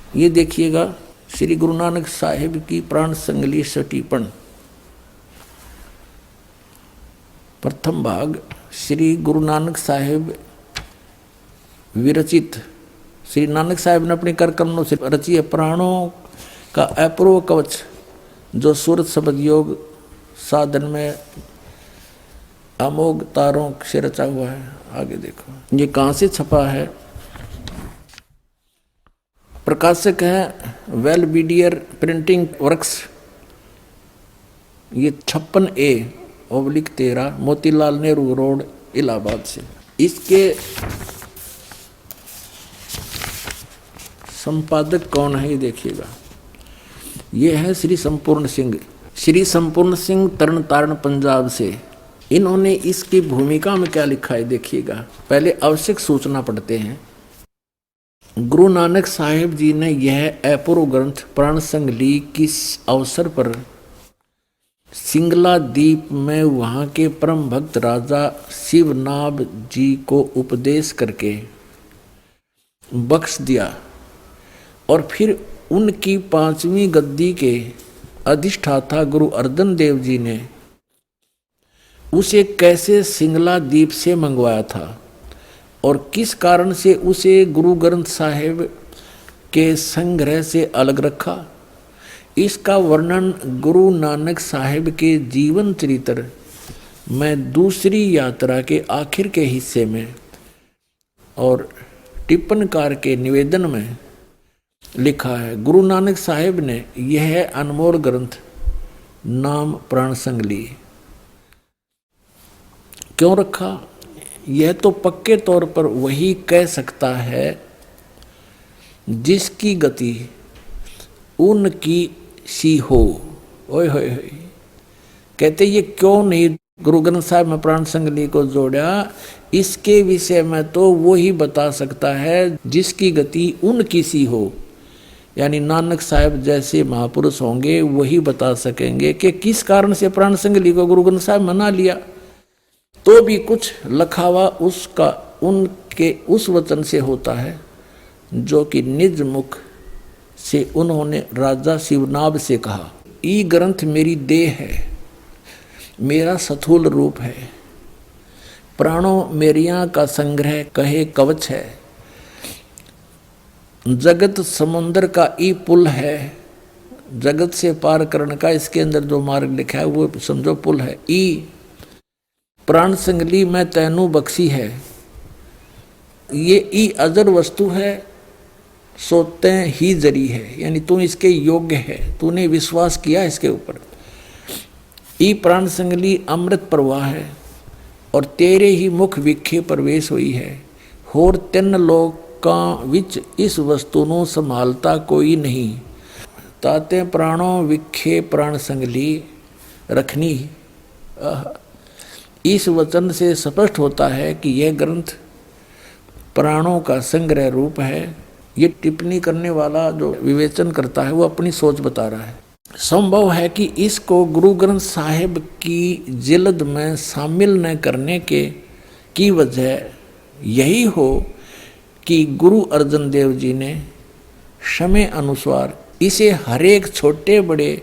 ये देखिएगा श्री गुरु नानक साहिब की प्राण संगली सटीपन, प्रथम भाग श्री गुरु नानक साहिब विरचित। श्री नानक साहिब ने अपने कर कमलों से रची है प्राणों का अपूर्व कवच, जो सूरत शब्द योग साधन में अमोघ तारों से रचा हुआ है। आगे देखो ये कहाँ से छपा है। प्रकाशक है वेलबीडियर प्रिंटिंग वर्क्स। ये 56A/13 मोतीलाल नेहरू रोड इलाहाबाद से। इसके संपादक कौन है ये देखिएगा। ये है श्री संपूर्ण सिंह। श्री संपूर्ण सिंह तरन तारण पंजाब से। इन्होंने इसकी भूमिका में क्या लिखा है देखिएगा। पहले आवश्यक सूचना पढ़ते हैं। गुरु नानक साहिब जी ने यह अपूर्व ग्रंथ प्राण संगली किस अवसर पर सिंगला द्वीप में वहाँ के परम भक्त राजा शिवनाभ जी को उपदेश करके बख्श दिया, और फिर उनकी 5वीं गद्दी के अधिष्ठाता गुरु अर्जन देव जी ने उसे कैसे सिंगला द्वीप से मंगवाया था, और किस कारण से उसे गुरु ग्रंथ साहिब के संग्रह से अलग रखा। इसका वर्णन गुरु नानक साहिब के जीवन चरित्र में दूसरी यात्रा के आखिर के हिस्से में और टिप्पणकार के निवेदन में लिखा है। गुरु नानक साहिब ने यह अनमोल ग्रंथ नाम प्राण संगली क्यों रखा, यह तो पक्के तौर पर वही कह सकता है जिसकी गति उनकी सी हो। ओए होए होए, कहते ये क्यों नहीं गुरु ग्रंथ साहिब में प्राण संगली को जोड़ा। इसके विषय में तो वो ही बता सकता है जिसकी गति उनकी सी हो, यानी नानक साहिब जैसे महापुरुष होंगे वही बता सकेंगे कि किस कारण से प्राण संगली को गुरु ग्रंथ साहिब मना लिया। तो भी कुछ लखावा उसका उनके उस वचन से होता है जो कि निज मुख से उन्होंने राजा शिवनाभ से कहा। ई ग्रंथ मेरी देह है, मेरा स्थूल रूप है, प्राणों मेरिया का संग्रह कहे कवच है, जगत समुद्र का ई पुल है, जगत से पार करने का इसके अंदर जो मार्ग लिखा है वो समझो पुल है। ई प्राण संगली में तैनू बख्शी है, ये ई अजर वस्तु है, सोते ही जरी है, यानी तू इसके योग्य है, तूने विश्वास किया इसके ऊपर। ई प्राण संगली अमृत प्रवाह है, और तेरे ही मुख विखे प्रवेश हुई है। होर 3 लोकां विच इस वस्तु ਨੂੰ संभालता कोई नहीं, ताते प्राणों विखे प्राण संगली रखनी। इस वचन से स्पष्ट होता है कि यह ग्रंथ प्राणों का संग्रह रूप है। ये टिप्पणी करने वाला जो विवेचन करता है वो अपनी सोच बता रहा है। संभव है कि इसको गुरु ग्रंथ साहिब की जिल्द में शामिल न करने की वजह यही हो कि गुरु अर्जन देव जी ने समय अनुसार इसे हरेक छोटे बड़े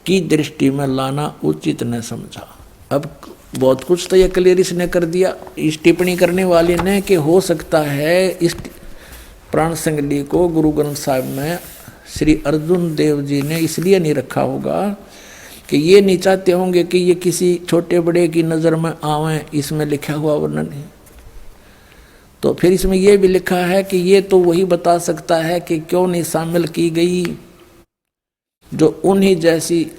की दृष्टि में लाना उचित न समझा। अब बहुत कुछ तो यह क्लियर इसने कर दिया इस टिप्पणी करने वाले ने कि हो सकता है इस प्राण संगली को गुरु ग्रंथ साहिब में श्री अर्जुन देव जी ने इसलिए नहीं रखा होगा कि ये नहीं चाहते होंगे कि ये किसी छोटे बड़े की नज़र में आवे इसमें लिखा हुआ वर्णन है। तो फिर इसमें यह भी लिखा है कि ये तो वही बता सकता है कि क्यों नहीं शामिल की गई जो उन्हीं जैसी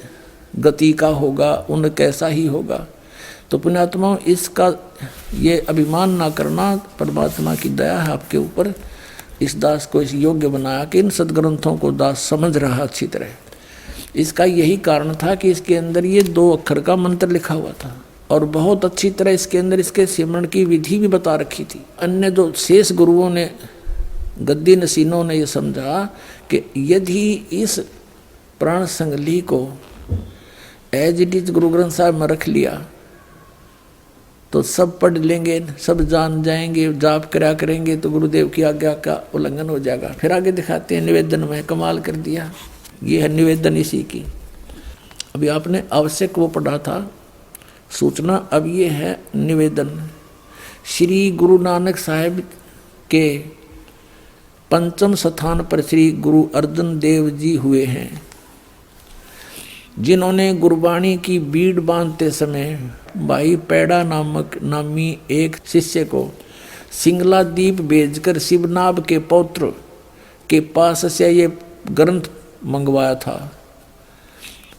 गति का होगा, उन कैसा ही होगा। तो पुण्यात्मा इसका ये अभिमान ना करना, परमात्मा की दया है आपके ऊपर। इस दास को इस योग्य बनाया कि इन सदग्रंथों को दास समझ रहा अच्छी तरह। इसका यही कारण था कि इसके अंदर ये 2 अक्षर का मंत्र लिखा हुआ था, और बहुत अच्छी तरह इसके अंदर इसके सिमरण की विधि भी बता रखी थी। अन्य जो शेष गुरुओं ने, गद्दी नसीनों ने ये समझा कि यदि इस प्राण संगली को as it is Guru Granth Sahib में रख लिया तो सब पढ़ लेंगे, सब जान जाएंगे, जाप करा करेंगे तो गुरुदेव की आज्ञा का उल्लंघन हो जाएगा। फिर आगे दिखाते हैं निवेदन में कमाल कर दिया। ये है निवेदन इसी की। अभी आपने आवश्यक वो पढ़ा था सूचना, अब ये है निवेदन। श्री गुरु नानक साहिब के पंचम स्थान पर श्री गुरु अर्जन देव जी हुए हैं, जिन्होंने गुरबाणी की बीड़ बांधते समय भाई पैड़ा नामी एक शिष्य को सिंगला द्वीप भेजकर शिवनाभ के पौत्र के पास से ये ग्रंथ मंगवाया था,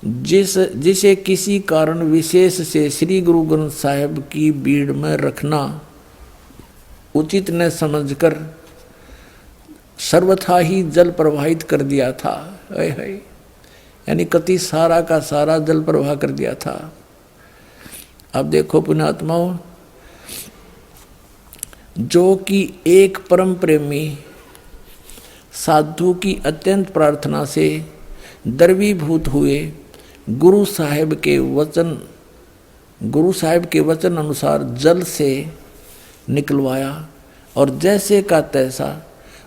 जिसे किसी कारण विशेष से श्री गुरु ग्रंथ साहिब की बीड़ में रखना उचित न समझकर सर्वथा ही जल प्रवाहित कर दिया था। यानी कति सारा का सारा जल प्रवाह कर दिया था। अब देखो पुण्यात्माओं, जो कि एक परम प्रेमी साधु की अत्यंत प्रार्थना से द्रवीभूत हुए गुरु साहिब के वचन अनुसार जल से निकलवाया और जैसे का तैसा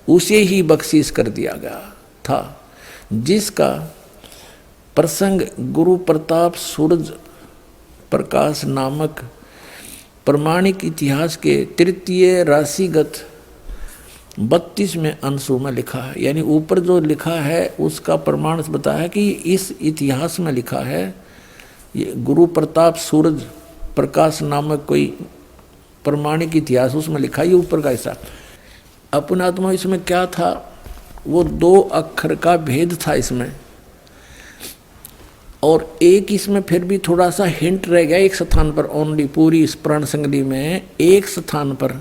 उसे ही बख्शीश कर दिया गया था, जिसका प्रसंग गुरु प्रताप सूरज प्रकाश नामक प्रमाणिक इतिहास के तृतीय राशिगत 32वें अंशों में लिखा है। यानी ऊपर जो लिखा है उसका प्रमाण बताया है कि इस इतिहास में लिखा है, ये गुरु प्रताप सूरज प्रकाश नामक कोई प्रमाणिक इतिहास उसमें लिखा है, ये ऊपर का हिस्सा। अपनात्मा इसमें क्या था, वो 2 अक्षर का भेद था इसमें, और एक इसमें फिर भी थोड़ा सा हिंट रह गया एक स्थान पर ओनली, पूरी इस प्राण संगली में एक स्थान पर,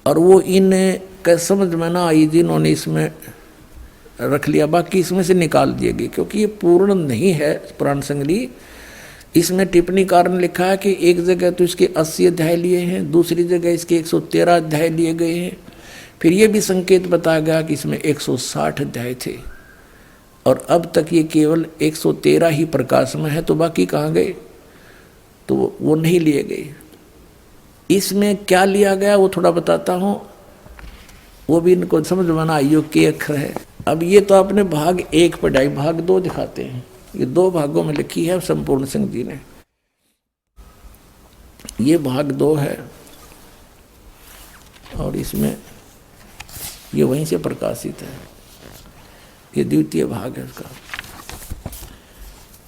और वो इन समझ में ना आई जिन्होंने इसमें रख लिया, बाकी इसमें से निकाल दिए गए क्योंकि ये पूर्ण नहीं है प्राण संगली। इसमें टिप्पणी कारण लिखा है कि एक जगह तो इसके 80 अध्याय लिए हैं, दूसरी जगह इसके 113 अध्याय लिए गए हैं। फिर ये भी संकेत बताया गया कि इसमें 160 अध्याय थे, और अब तक ये केवल 113 ही प्रकाश में है, तो बाकी कहाँ गए, तो वो नहीं लिए गए। इसमें क्या लिया गया वो थोड़ा बताता हूँ, वो भी इनको समझ में ना आइयो के अक्षर है। अब ये तो आपने भाग 1 पढ़ाई, भाग 2 दिखाते हैं। ये 2 भागों में लिखी है संपूर्ण सिंह जी ने। ये भाग 2 है और इसमें ये वहीं से प्रकाशित है, ये द्वितीय भाग है उसका।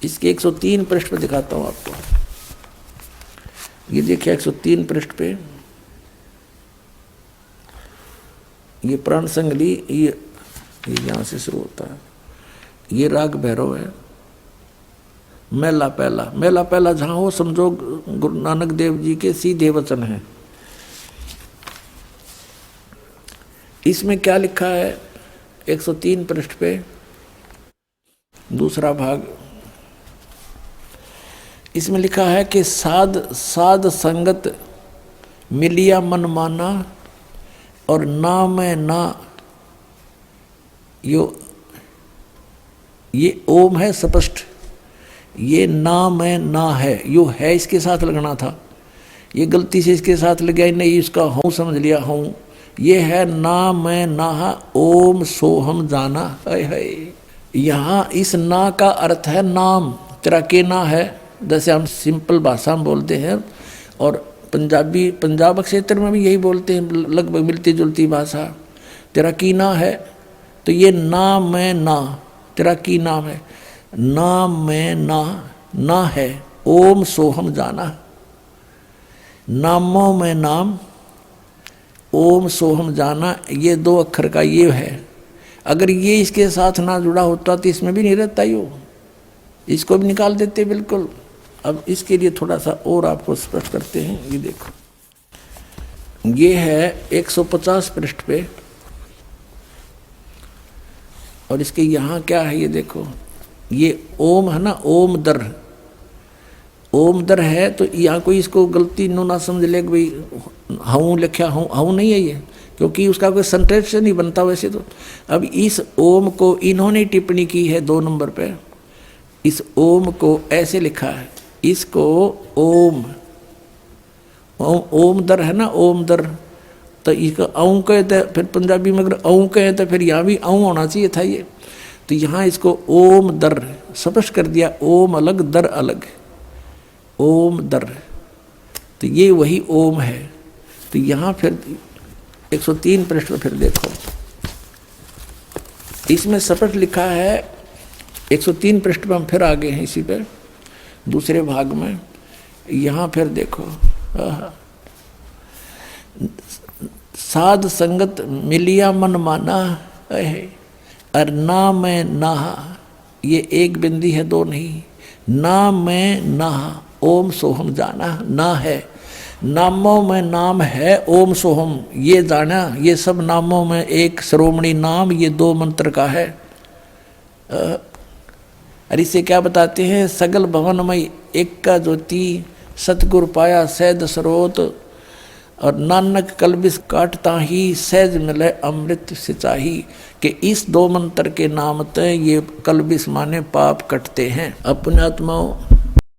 इसके 103 पृष्ठ पर दिखाता हूँ आपको। ये देखिए 103 पृष्ठ पे ये प्राण संगली, ये यहाँ से शुरू होता है। ये राग भैरव है। मेला पहला जहाँ हो समझो गुरु नानक देव जी के सीधे वचन हैं। इसमें क्या लिखा है 103 पृष्ठ पे दूसरा भाग, इसमें लिखा है कि साध संगत मिलिया मन माना और ना मैं ना, ये ओम है स्पष्ट, ये ना मैं ना है, यो है इसके साथ लगना था, ये गलती से इसके साथ लग गया, नहीं इसका हूँ समझ लिया हूँ। ये है ना मैं ना ओम सोहम जाना है। यहाँ इस ना का अर्थ है नाम, तेरा के ना है, जैसे हम सिंपल भाषा में बोलते हैं, और पंजाब क्षेत्र में भी यही बोलते हैं, लगभग मिलती जुलती भाषा। तेरा की ना है, तो ये ना मैं ना, तेरा की नाम है, ना मैं ना है, ओम सोहम जाना, नामों में नाम, ओम सोहम जाना, ये 2 अक्षर का ये है। अगर ये इसके साथ ना जुड़ा होता तो इसमें भी नहीं रहता यो, इसको भी निकाल देते बिल्कुल। अब इसके लिए थोड़ा सा और आपको स्पष्ट करते हैं। ये देखो, ये है 150 पृष्ठ पे, और इसके यहाँ क्या है ये देखो, ये ओम है ना, ओम दर है, तो यहाँ कोई इसको गलती ना समझ ले कि भाई हूँ लिखा हूँ नहीं है ये, क्योंकि उसका कोई सेंटेंस नहीं बनता वैसे तो। अब इस ओम को इन्होंने टिप्पणी की है 2 नंबर पे, इस ओम को ऐसे लिखा है, इसको ओम ओम दर है ना, ओम दर, तो इसका औं कहते, फिर पंजाबी में अगर औं कहे तो फिर यहाँ भी औं होना चाहिए था ये। तो यहाँ इसको ओम दर स्पष्ट कर दिया, ओम अलग दर अलग, ओम दर, तो ये वही ओम है। तो यहाँ फिर 103 पृष्ठ पर फिर देखो, इसमें स्पष्ट लिखा है, 103 पृष्ठ पर हम फिर आगे हैं इसी पे दूसरे भाग में। यहाँ फिर देखो, साध संगत मिलिया मन माना है, और ना मैं नहा, ये एक बिंदी है, दो नहीं, ना मैं नहा ओम सोहम जाना, ना है, नामों में नाम है ओम सोहम, ये जाना, ये सब नामों में एक श्रोमणी नाम, ये दो मंत्र का है। और इसे क्या बताते हैं, सगल भवनमय एक का ज्योति, सतगुरु पाया सहज स्रोत, और नानक कलबिस काटता ही सहज मिले अमृत सिंचाई, कि इस दो मंत्र के नाम ते ये कलबिस माने पाप कटते हैं। अपने आत्माओं